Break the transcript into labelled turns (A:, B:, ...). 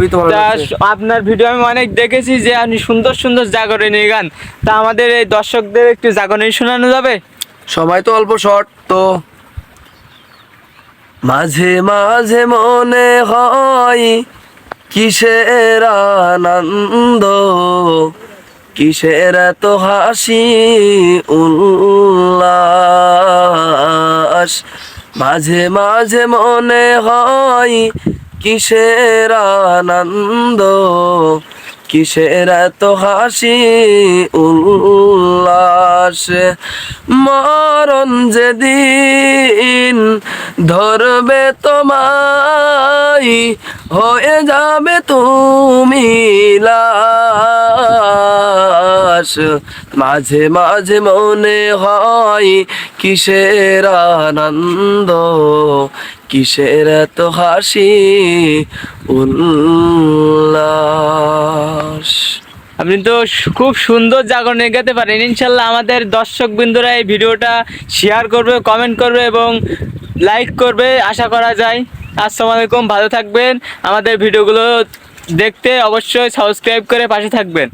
A: খুবই তো ভালো লাগছে।
B: আপনার ভিডিও আমি অনেক দেখেছি যে আপনি সুন্দর সুন্দর জাগরণী গান, তা আমাদের এই দর্শকদের একটু জাগরণী শোনানো যাবে?
A: সময় তো অল্প শর্ট তো। মাঝে মাঝে মনে হয় কিসের আনন্দ, কিসের এত হাসি উল্লাস। মাঝে মাঝে মনে হয় কিসের আনন্দ, কিসের এত হাসি উল্লাস। মরণ যেদিন ধরবে তোমায়, হয়ে যাবে তুমি লাশ। মাঝে মাঝে মনে হয় কিসের আনন্দ, কিসের এত হাসি উল্লাস।
B: আপনি তো খুব সুন্দর জাগরণী গাইতে পারেন। ইনশাল্লাহ আমাদের দর্শক বিন্দুরা এই ভিডিওটা শেয়ার করবে, কমেন্ট করবে এবং লাইক করবে আশা করা যায়। আসসালামু আলাইকুম, ভালো থাকবেন। আমাদের ভিডিওগুলো দেখতে অবশ্যই সাবস্ক্রাইব করে পাশে থাকবেন।